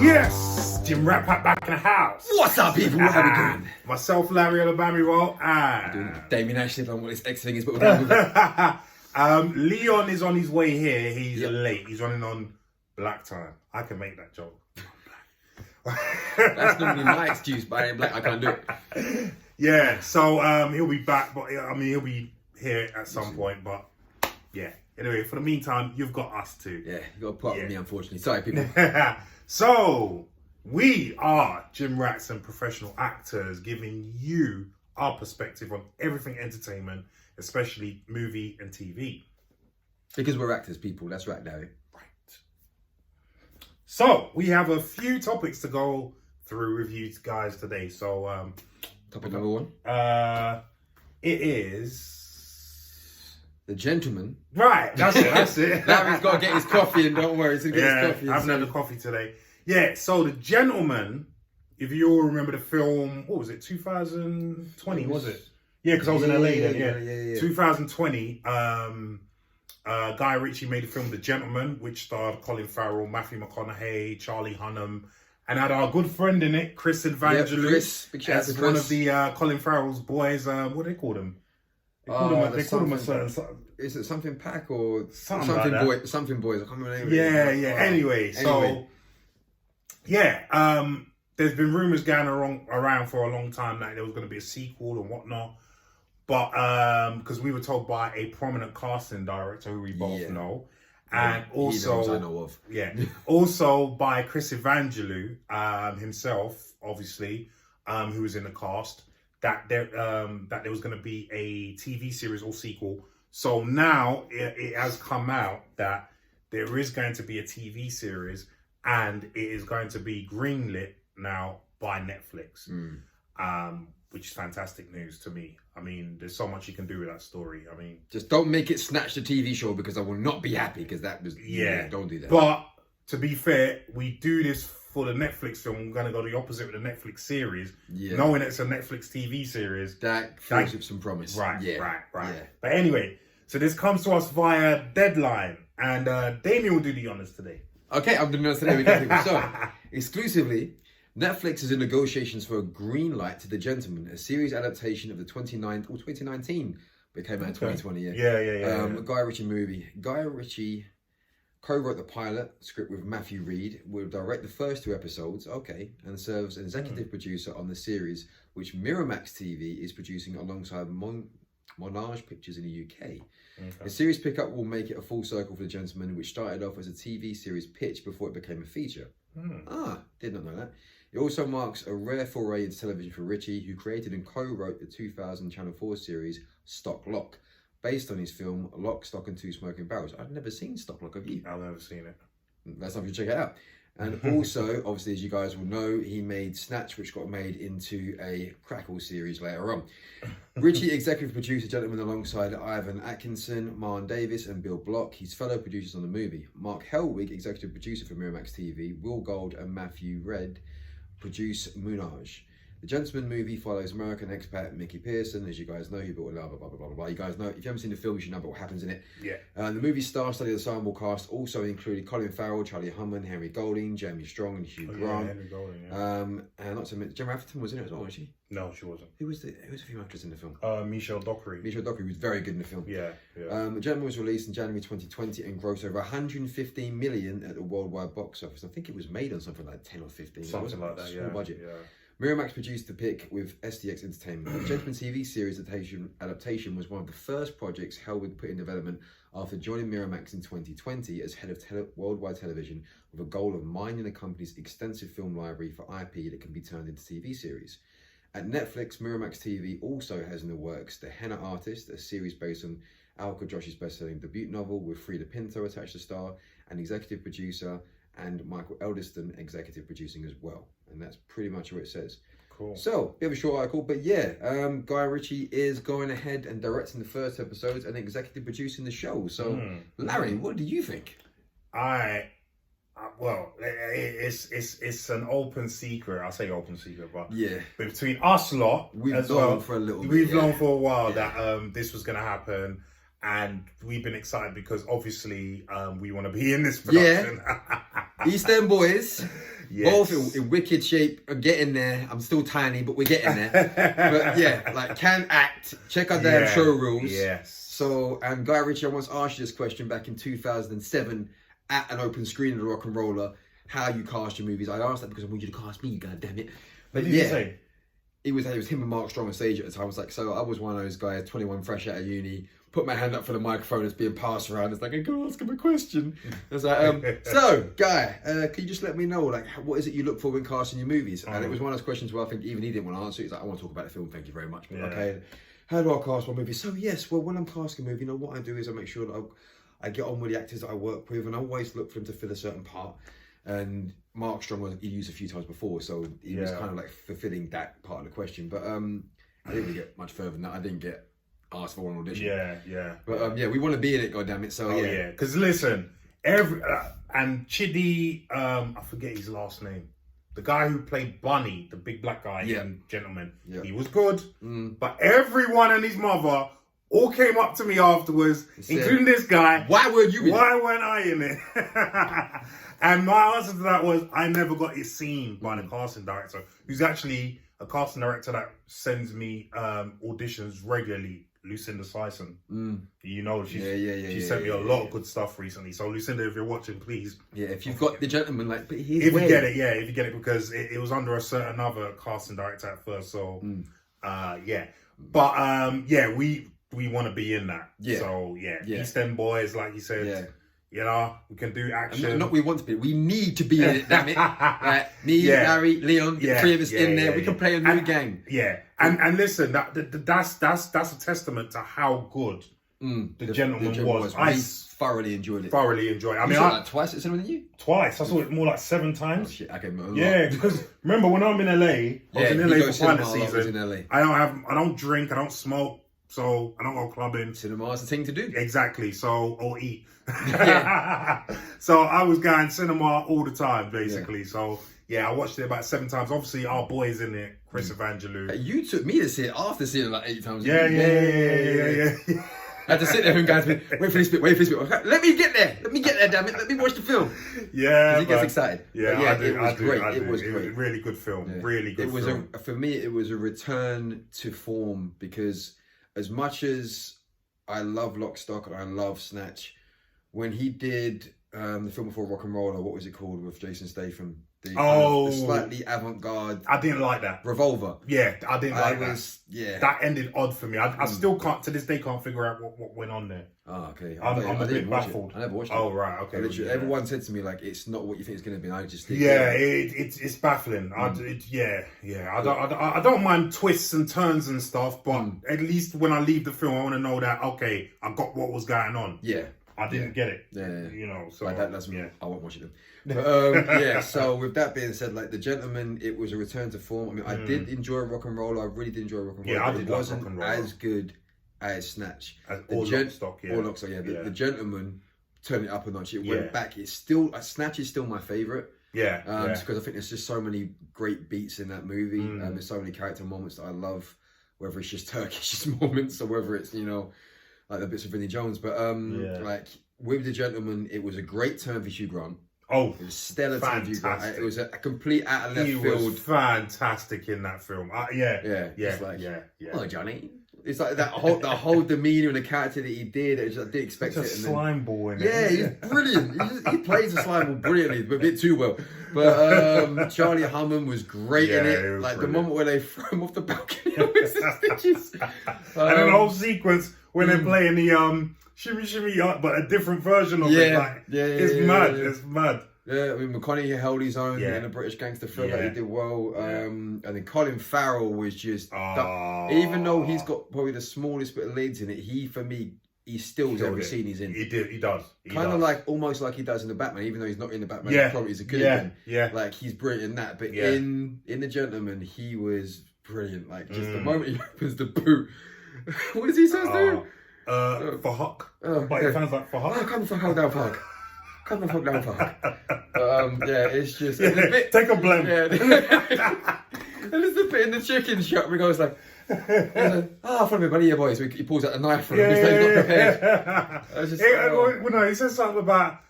Yes, gymrat back in the house. What's up, people? What are we doing? Myself, Larry Alabama, Damien actually don't know what this X thing is, but we're done with it. Leon is on his way here. He's late. He's running on black time. I can make that joke. That's normally my excuse, but I ain't black. I can't do it. Yeah, so he'll be back, but I mean he'll be here at some point. But yeah, anyway, for the meantime, you've got us too. Yeah, you got to put up with me, unfortunately. Sorry, people. So we are gym rats and professional actors, giving you our perspective on everything entertainment, especially movie and TV. Because we're actors, people. That's right, Larry. Right. So we have a few topics to go through with you guys today. So topic number one. It is The Gentleman. Right, that's it. Larry's got to get his coffee, and don't worry, he's going to get his coffee. I haven't had the coffee today. Yeah, so The Gentleman, if you all remember the film, what was it, 2020, was it? Yeah, because I was in LA then, yeah. 2020, Guy Ritchie made the film The Gentleman, which starred Colin Farrell, Matthew McConaughey, Charlie Hunnam, and had our good friend in it, Chris Evangelou. Chris, big shout out to as Chris. one of the Colin Farrell's boys. What do they call them? They call him a certain... Is it something pack or something like that? Something boys. I can't remember the name. Yeah. Anyway, so there's been rumors going around for a long time that there was going to be a sequel and whatnot, but because we were told by a prominent casting director who we both know, and also I know of. also by Chris Evangelou himself, obviously, who was in the cast. That there was going to be a TV series or sequel. So now it has come out that there is going to be a TV series, and it is going to be greenlit now by Netflix, which is fantastic news to me. I mean, there's so much you can do with that story. I mean, just don't make it Snatch the TV show, because I will not be happy, because that was don't do that. But to be fair, we do this for the Netflix film. We're going to go the opposite with the Netflix series, knowing it's a Netflix TV series. That fills with some promise. Right. Yeah. But anyway, so this comes to us via Deadline, and Damien will do the honors today. Okay, I'm doing the honors today. We got people. So, exclusively, Netflix is in negotiations for a green light to The Gentleman, a series adaptation of the 2019, but it came out in 2020. Yeah. Guy Ritchie movie. Guy Ritchie co-wrote the pilot script with Matthew Reed, will direct the first 2 episodes, and serves as executive producer on the series, which Miramax TV is producing alongside Montage Pictures in the UK. The series pickup will make it a full circle for The Gentleman, which started off as a TV series pitch before it became a feature. Did not know that. It also marks a rare foray into television for Ritchie, who created and co-wrote the 2000 Channel 4 series Stock Lock, based on his film Lock, Stock and Two Smoking Barrels. I've never seen Stock Lock, have you? I've never seen it. That's something to check it out. And also, obviously, as you guys will know, he made Snatch, which got made into a Crackle series later on. Ritchie executive produced The Gentleman alongside Ivan Atkinson, Marlon Davis and Bill Block, his fellow producers on the movie. Mark Helwig, executive producer for Miramax TV, Will Gold and Matthew Red produce Moonage. The Gentleman movie follows American expat Mickey Pearson, as you guys know, he built a blah, blah, blah, blah, blah. You guys know, if you haven't seen the film, you should know about what happens in it. The movie's star-studded ensemble cast also included Colin Farrell, Charlie Hunnam, Henry Golding, Jamie Strong and Hugh Grant. Henry Golding, and not to mention, Gemma Atherton was in it as well, wasn't she? No, she wasn't. Who was the female actress in the film? Michelle Dockery. Michelle Dockery was very good in the film. Yeah. The Gentleman was released in January 2020 and grossed over 115 million at the worldwide box office. I think it was made on something like 10 or 15. Something like that, small budget. Yeah. Miramax produced the pick with SDX Entertainment. The Gentleman TV series adaptation was one of the first projects Helwig put in development after joining Miramax in 2020 as head of worldwide television, with a goal of mining the company's extensive film library for IP that can be turned into TV series. At Netflix, Miramax TV also has in the works The Henna Artist, a series based on Alka Josh's best-selling debut novel, with Frida Pinto attached to star, and executive producer, and Michael Eldeston executive producing as well. And that's pretty much what it says. Cool. So, bit of a short article, but yeah, Guy Ritchie is going ahead and directing the first episodes and executive producing the show. So, Larry, what do you think? Well, it's an open secret. I say open secret, but yeah, between us lot, we've known for a little bit. We've known for a while that this was going to happen, and we've been excited because obviously we want to be in this production. Yeah. East End boys. Both in wicked shape. I'm getting there. I'm still tiny, but we're getting there. But yeah, like can act. Check out their show rules. Yes. So, and Guy Ritchie, I once asked you this question back in 2007 at an open screen of the Rock and Roller, how you cast your movies. I asked that because I want you to cast me, God damn it. But what did you say? It was him and Mark Strong on stage at the time. I was like, so I was one of those guys, 21, fresh out of uni, put my hand up for the microphone that's being passed around. It's like, I go ask him a question. I was like, so Guy, can you just let me know, like, what is it you look for when casting your movies? And it was one of those questions where I think even he didn't want to answer. He's like, I want to talk about the film, thank you very much. But okay, how do I cast my movie? So yes, well, when I'm casting a movie, what I do is I make sure that I get on with the actors that I work with, and I always look for them to fill a certain part. And Mark Strong he used a few times before, so he was kind of like fulfilling that part of the question. But I didn't really get much further than that. I didn't get asked for an audition. But we want to be in it, goddammit. So because listen, and Chidi, I forget his last name. The guy who played Bunny, the big black guy in Gentleman, he was good. But everyone and his mother all came up to me afterwards, including this guy. Why weren't you in it? Why weren't I in it? And my answer to that was, I never got it seen by the casting director, who's actually a casting director that sends me auditions regularly, Lucinda Sison. You know, she sent me a lot of good stuff recently. So Lucinda, if you're watching, please. Yeah, if you've got the Gentleman, like, but if you get it, because it was under a certain other casting director at first. So, But, we want to be in that. So, East End Boys, like you said. You know, we can do action. Not we want to be. We need to be in it. Damn it! Me, Larry, Leon, the three of us in there. We can play a new game. And listen, that's a testament to how good the Gentleman was. I thoroughly enjoyed it. I mean, I twice at cinema than you. Twice. I saw it more like 7 times. Oh, shit. Okay, because remember when I'm in LA, I was in LA for pilot season. In LA. I don't drink. I don't smoke. So I don't go clubbing. Cinema's the thing to do. Exactly. So or eat. So I was going cinema all the time, basically. So I watched it about 7 times. Obviously, our boys in it, Chris Evangelou. You took me to see it after seeing it like 8 times. Yeah. I had to sit there and guys, wait for this bit. Let me get there, damn it. Let me watch the film. Yeah. He gets excited. It was great. It was great. Really good film. Really good film. For me, it was a return to form because as much as I love Lock, Stock and I love Snatch, when he did the film before Rock and Roller, what was it called with Jason Statham? The slightly avant-garde. I didn't like that. Revolver. Yeah, I didn't like that. Yeah. That ended odd for me. I still can't, to this day, can't figure out what went on there. Oh, okay. I'm a bit baffled. I never watched it. Oh, right, okay. Everyone said to me, like, it's not what you think it's going to be. And I just think... it's baffling. I don't mind twists and turns and stuff, but at least when I leave the film, I want to know that, okay, I got what was going on. Yeah. I didn't get it. Yeah. You know, so... Like that doesn't mean I won't watch it then. But, so with that being said, like, The Gentleman, it was a return to form. I mean, I did enjoy Rock and Roll. I really did enjoy Rock and Roll. Yeah, I did. It wasn't Rock and Roll. as good as Snatch. Or Lock, Stock, Or Lock, Stock, The Gentleman turned it up a notch. It went back. It's still... Snatch is still my favourite. Just because I think there's just so many great beats in that movie. There's so many character moments that I love, whether it's just Turkish moments or whether it's, you know, like the bits of Vinnie Jones. But, like... With The Gentleman, it was a great turn for Hugh Grant. Oh, it was stellar turn for Hugh Grant. It was a complete out of left field. He was fantastic in that film. It's like, oh, Johnny. It's like that the whole demeanour and the character that he did. I didn't expect it. He's a slime ball in it. Yeah, he's brilliant. He plays the slime ball brilliantly, but a bit too well. But Charlie Hunnam was great in it. Like brilliant. The moment where they throw him off the balcony with the stitches. And then the whole sequence when they're playing the shimmy, but a different version of it. Like, it's mad. It's mad. Yeah, I mean, McConaughey held his own in a British gangster film that he did well. And then Colin Farrell was just... even though he's got probably the smallest bit of leads in it, he's still every scene he's in. He does. Kind of like, almost like he does in the Batman, even though he's not in the Batman properties. It could have been. Like, he's brilliant in that. But in The Gentleman, he was brilliant. Like, just the moment he opens the boot. What does he say to do? For Huck. But it sounds like for Huck. Oh, come for Huck down for Huck. Come the fuck down for Huck. It's just... It's a bit, take a blend. And there's the bit in the chicken shop where he goes like, follow me, buddy, boys. So he pulls out a knife from him. He's not prepared. No, he says something about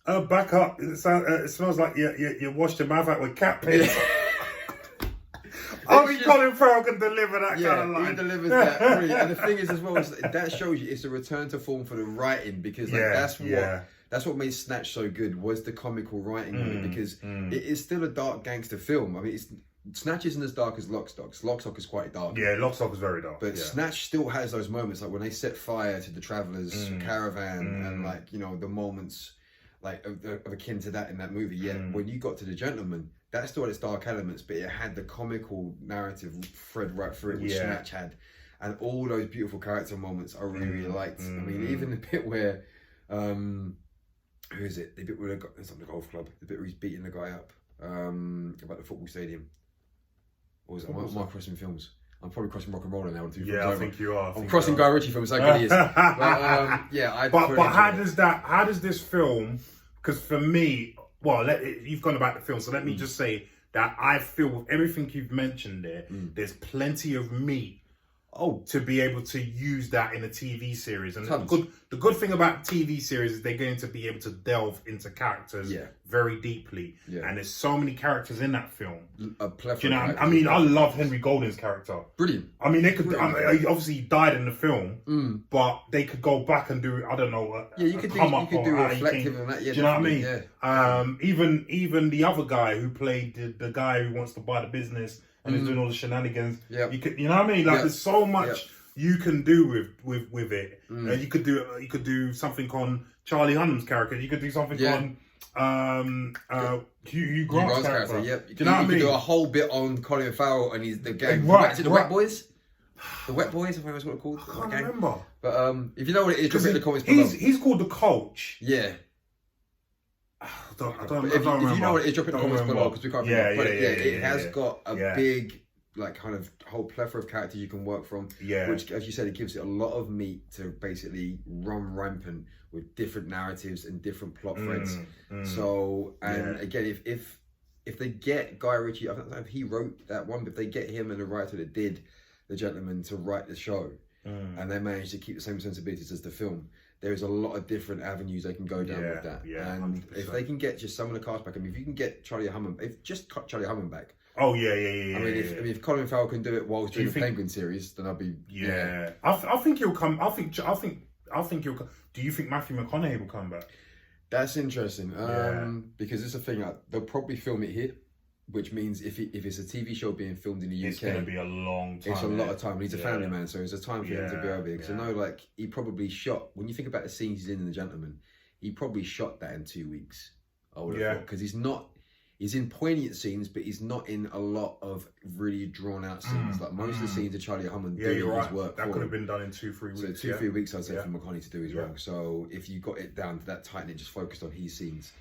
Back up. It smells like you washed your mouth out with cat piss. Only Colin Farrell can deliver that kind of line. He delivers that. Brilliant. And the thing is, as well, is that shows you it's a return to form for the writing, because that's what made Snatch so good, was the comical writing of it, because it is still a dark gangster film. I mean, Snatch isn't as dark as Lock, Stock. Lock, Stock is quite dark. Yeah, Lock, Stock is very dark. But Snatch still has those moments, like when they set fire to the Travelers caravan, and like, you know, the moments like of akin to that in that movie. When you got to The Gentleman, that still had its dark elements, but it had the comical narrative thread right through it, which Snatch had, and all those beautiful character moments I really liked. I mean, even the bit where, who is it? The bit where it's on the golf club. The bit where he's beating the guy up about the football stadium. Or is it? Am I crossing films? I'm probably crossing rock and roll now. I think you are. I'm crossing Guy Ritchie films. Like it is. But how does this film? Because for me, well, you've gone about the film, so let me just say that I feel with everything you've mentioned there, there's plenty of meat to be able to use that in a TV series. And the good thing about TV series is they're going to be able to delve into characters very deeply. And there's so many characters in that film. A plethora. Do you know? I mean, I love Henry Golding's character. Brilliant. I mean, they could. Obviously, he died in the film, but they could go back and do. I don't know. You could do reflective on that. Yeah, do you know what I mean? Even the other guy who played the guy who wants to buy the business and is doing all the shenanigans. You know what I mean? Like, there's so much you can do with it. You could do something on Charlie Hunnam's character. You could do something on Hugh Grant's character. Do you know what I mean? You could do a whole bit on Colin Farrell and the gang. The Wet Boys. The Wet Boys, I think that's what it's called. I can't remember. But if you know what it is, drop it in the comments below. He's called the coach. Yeah. I don't remember. If you know what it is, drop it in the comments below, because we can't remember. But it has got a big, like, kind of whole plethora of characters you can work from. Which, as you said, it gives it a lot of meat to basically run rampant with different narratives and different plot threads. So, and again, if they get Guy Ritchie, I don't know if he wrote that one, but if they get him and the writer that did The Gentleman to write the show, and they manage to keep the same sensibilities as the film, there's a lot of different avenues they can go down with that. And 100%. If they can get just some of the cast back, I mean, if you can get Charlie Hunnam back. Oh yeah. I mean, if Colin Farrell can do it whilst doing the Penguin series, then I'll be. I think he'll come. I think he'll come. Do you think Matthew McConaughey will come back? That's interesting. Because it's a thing. They'll probably film it here, which means if it's a TV show being filmed in the UK, it's going to be a long time. It's a lot of time. He's a family man, so it's a time for him to be over here. Because I know, like, he probably shot, when you think about the scenes he's in The Gentleman, he probably shot that in 2 weeks. I would have thought, because he's in poignant scenes, but he's not in a lot of really drawn out scenes. Like most of the scenes that Charlie Hunnam doing his work. That could have been done in 2-3 weeks. So 2-3 weeks, I'd say, for McConaughey to do as well. So if you got it down to that tight and it just focused on his scenes.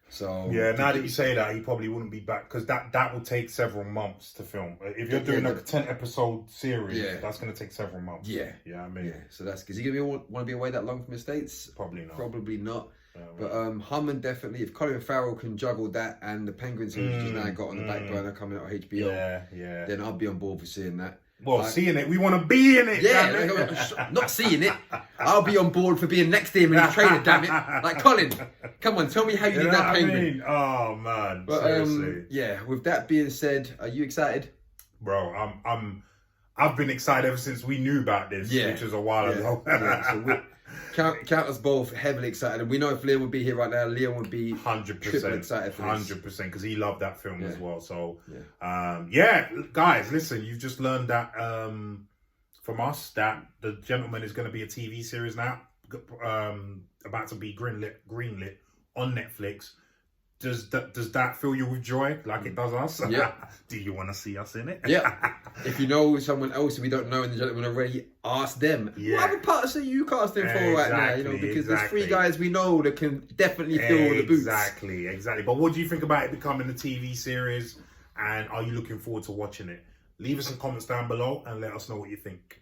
So now that you say that, he probably wouldn't be back, because that will take several months to film. If you're doing a 10-episode series, that's going to take several months. I mean, so that's, is he going to want to be away that long from the States? Probably not. But Hunnam definitely, if Colin Farrell can juggle that and the Penguin series which he's now got on the back burner coming out of HBO, then I'll be on board for seeing that. Well, seeing it, we want to be in it. Not seeing it. I'll be on board for being next to him in the trailer. Damn it! Like, Colin, come on, tell me how you did that Penguin. I mean? Oh man, but, seriously. With that being said, are you excited? Bro, I've been excited ever since we knew about this, which was a while ago. So count us both heavily excited. And we know if Leon would be here right now, Leon would be 100% excited for this. 100%, because he loved that film as well. So, guys, listen, you've just learned that from us that The Gentleman is going to be a TV series now, about to be greenlit on Netflix. Does that fill you with joy like it does us? Yeah. Do you want to see us in it? Yeah. If you know someone else we don't know in The Gentleman already, ask them. What other parts are you casting for right now? You know, because there's 3 guys we know that can definitely fill the boots. Exactly. But what do you think about it becoming a TV series? And are you looking forward to watching it? Leave us some comments down below and let us know what you think.